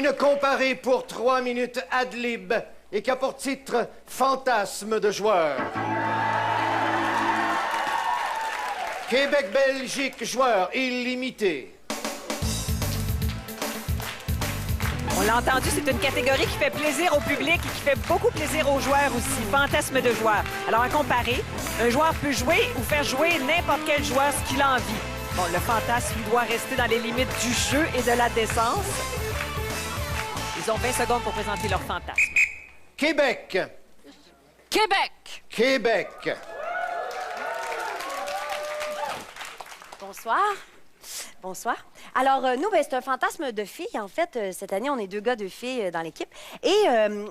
Une comparée pour 3 minutes ad lib et qui a pour titre Fantasme de joueur. Québec-Belgique, joueur illimité. On l'a entendu, c'est une catégorie qui fait plaisir au public et qui fait beaucoup plaisir aux joueurs aussi. Fantasme de joueur. Alors, à comparer, un joueur peut jouer ou faire jouer n'importe quel joueur ce qu'il a envie. Bon, le fantasme doit rester dans les limites du jeu et de la décence. Ils ont 20 secondes pour présenter leur fantasme. Québec. Québec. Québec. Bonsoir. Bonsoir. Alors, nous, c'est un fantasme de filles. En fait, cette année, on est 2 gars, 2 filles dans l'équipe. Et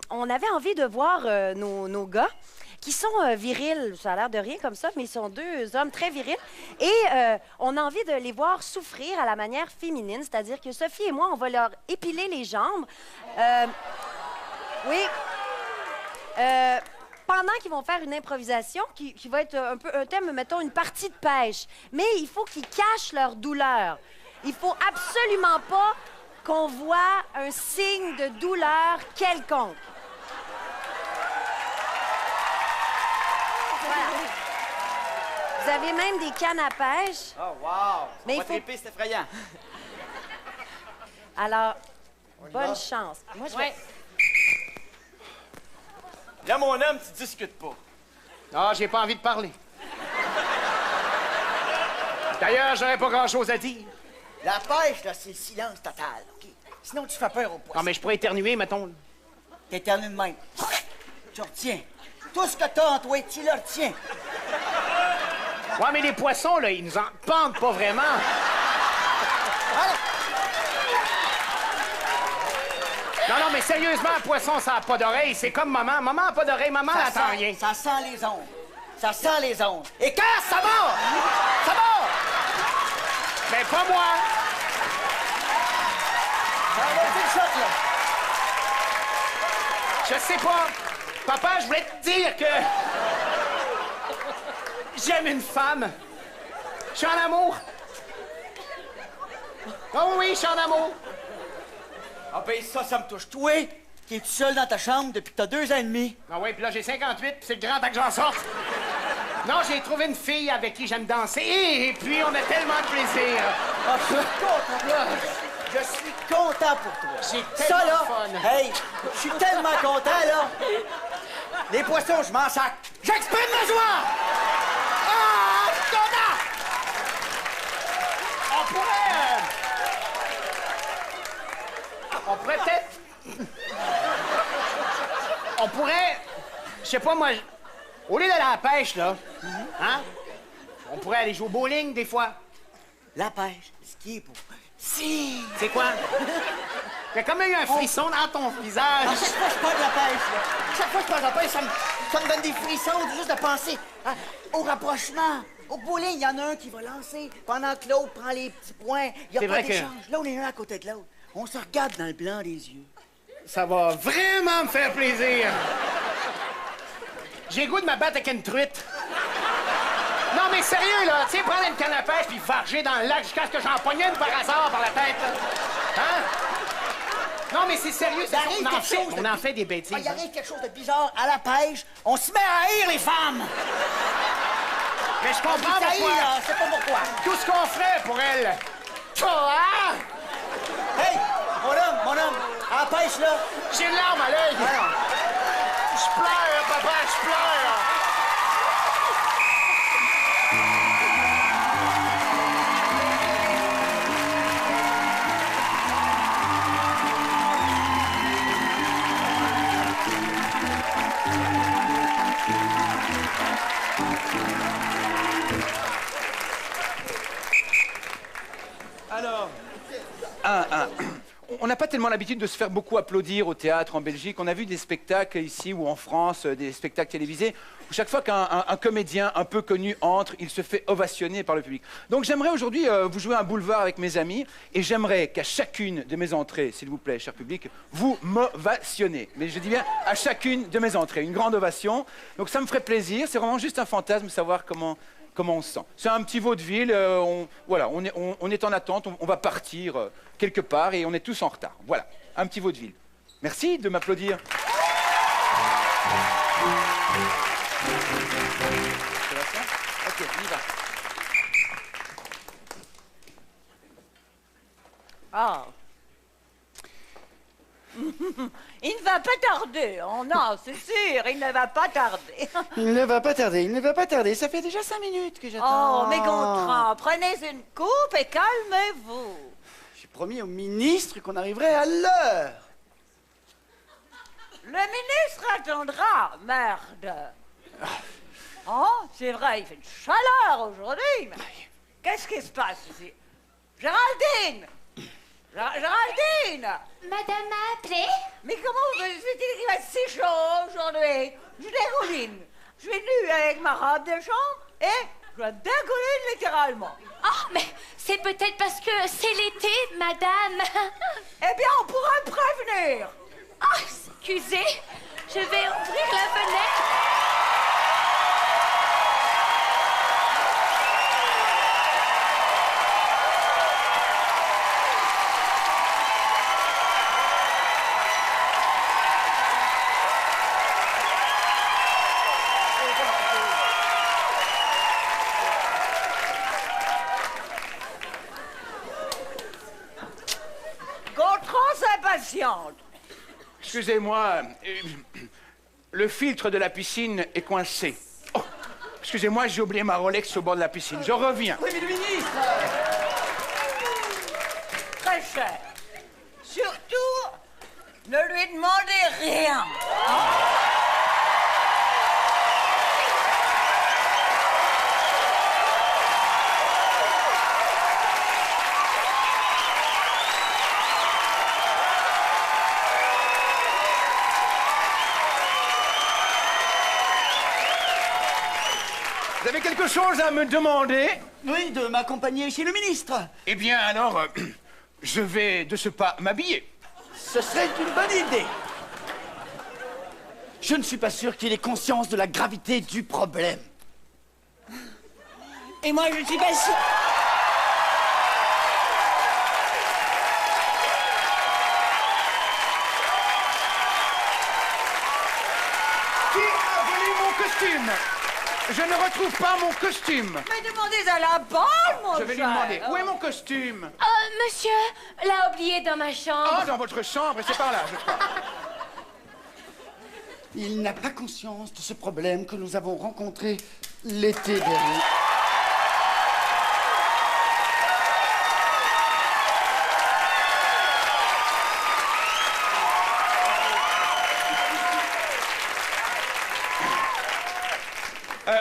on avait envie de voir nos gars qui sont virils. Ça a l'air de rien comme ça, mais ils sont 2 hommes très virils. Et on a envie de les voir souffrir à la manière féminine. C'est-à-dire que Sophie et moi, on va leur épiler les jambes. Oui. Pendant qu'ils vont faire une improvisation qui va être un peu un thème, mettons, une partie de pêche. Mais il faut qu'ils cachent leur douleur. Il faut absolument pas qu'on voit un signe de douleur quelconque. Voilà. Vous avez même des cannes à pêche. Oh, wow! Mais il faut... triper, c'est effrayant. Alors, bonne chance. Moi, je vais... Là, mon homme, tu discutes pas. Non, j'ai pas envie de parler. D'ailleurs, j'aurais pas grand-chose à dire. La pêche, là, c'est le silence total, OK? Sinon, tu fais peur aux poissons. Non, mais je pourrais éternuer, mettons. T'éternues de même. Tu retiens. Tout ce que t'as en toi, tu le retiens. Ouais, mais les poissons, là, ils nous en pendent pas vraiment. Allez. Non, mais sérieusement, un poisson, ça n'a pas d'oreille. C'est comme maman. Maman n'a pas d'oreille. Maman n'entend rien. Ça sent les ondes. Ça sent les ondes. Et quand ça va? Ça va! Mais pas moi. Ça va être le choc, là. Je sais pas. Papa, je voulais te dire que... j'aime une femme. Je suis en amour. Oh oui, je suis en amour. Ah ben ça me touche. Toi, qui es tout seul dans ta chambre depuis que t'as 2 ans et demi. Ah oui, puis là, j'ai 58, puis c'est le grand temps que j'en sorte. Non, j'ai trouvé une fille avec qui j'aime danser, et puis on a tellement de plaisir. Ah, je suis content. Je suis content pour toi. J'ai tellement ça, là, de fun. Hey, je suis tellement content, là. Les poissons, je m'en sac. J'exprime ma joie! Ah, je suis content! On pourrait peut-être... On pourrait... Je sais pas, moi... Au lieu d'aller à la pêche, là, hein? On pourrait aller jouer au bowling, des fois. La pêche, ce qui est beau. Si! C'est quoi? Il y a comme eu un frisson dans ton visage. À chaque fois que je parle de la pêche, là, chaque fois que je parle de la pêche, ça me donne des frissons juste de penser au rapprochement. Au bowling, il y en a un qui va lancer pendant que l'autre prend les petits points. Il n'y a pas d'échange. Là, on est un à côté de l'autre. On se regarde dans le blanc des yeux. Ça va vraiment me faire plaisir. J'ai le goût de me battre avec une truite. Non, mais sérieux, là, tu sais, prendre une canne à pêche puis varger dans le lac jusqu'à ce que j'en pogne une par hasard par la tête, là. Hein? Non, mais c'est sérieux, c'est on en fait des bêtises. Il arrive quelque chose de bizarre à la pêche, on se met à haïr les femmes. Mais je comprends pourquoi. Je sais pas pourquoi. Tout ce qu'on ferait pour elle. Hein? Hey, mon homme, à la pêche, là. J'ai une larme à l'œil. Je pleure, papa, je pleure. Alors... On n'a pas tellement l'habitude de se faire beaucoup applaudir au théâtre en Belgique. On a vu des spectacles ici ou en France, des spectacles télévisés, où chaque fois qu'un comédien un peu connu entre, il se fait ovationner par le public. Donc j'aimerais aujourd'hui vous jouer un boulevard avec mes amis, et j'aimerais qu'à chacune de mes entrées, s'il vous plaît, cher public, vous m'ovationnez. Mais je dis bien à chacune de mes entrées, une grande ovation. Donc ça me ferait plaisir, c'est vraiment juste un fantasme de savoir comment on se sent. C'est un petit vaudeville, on est en attente, on va partir quelque part et on est tous en retard. Voilà. un petit vaudeville. Merci de m'applaudir. Ok, on y va. Ah. Il ne va pas tarder. Oh non, c'est sûr, il ne va pas tarder. Il ne va pas tarder, il ne va pas tarder. Ça fait déjà 5 minutes que j'attends. Oh, mes Gontran, prenez une coupe et calmez-vous. J'ai promis au ministre qu'on arriverait à l'heure. Le ministre attendra, merde. Oh, c'est vrai, il fait une chaleur aujourd'hui. Qu'est-ce qui se passe ici? Géraldine! Géraldine! Madame m'a appelé? Mais comment fait-il qu'il va être si chaud aujourd'hui? Je dégouline. Je suis venue avec ma robe de chambre et je dégouline littéralement. Oh, mais c'est peut-être parce que c'est l'été, madame. Eh bien, on pourra me prévenir. Oh, excusez, je vais ouvrir la fenêtre. Gontran s'impatiente. Excusez-moi, le filtre de la piscine est coincé. Oh, excusez-moi, j'ai oublié ma Rolex au bord de la piscine. Je reviens. Oui, mais le ministre... Très cher. Surtout, ne lui demandez rien. Vous avez quelque chose à me demander? Oui, de m'accompagner chez le ministre. Eh bien, alors, je vais de ce pas m'habiller. Ce serait une bonne idée. Je ne suis pas sûr qu'il ait conscience de la gravité du problème. Et moi, je suis pas sûre. Qui a volé mon costume? Je ne retrouve pas mon costume. Mais demandez à la bonne, mon Je vais lui cher. demander. Où est mon costume? Monsieur l'a oublié dans ma chambre. Oh, dans votre chambre, c'est par là, je crois. Il n'a pas conscience de ce problème que nous avons rencontré l'été dernier.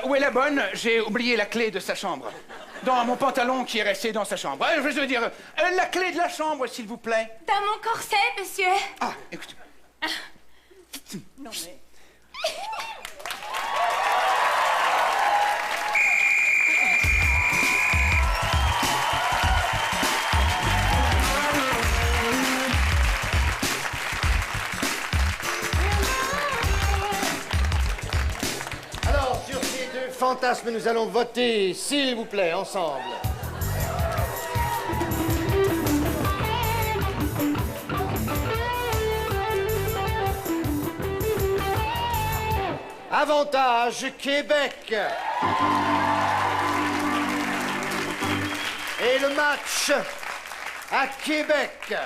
Où est la bonne? J'ai oublié la clé de sa chambre. Dans mon pantalon qui est resté dans sa chambre. Je veux dire, la clé de la chambre, s'il vous plaît. Dans mon corset, monsieur. Ah, écoute. Non, mais... Alors, sur ces deux fantasmes, nous allons voter, s'il vous plaît, ensemble. Avantage Québec. Et le match à Québec.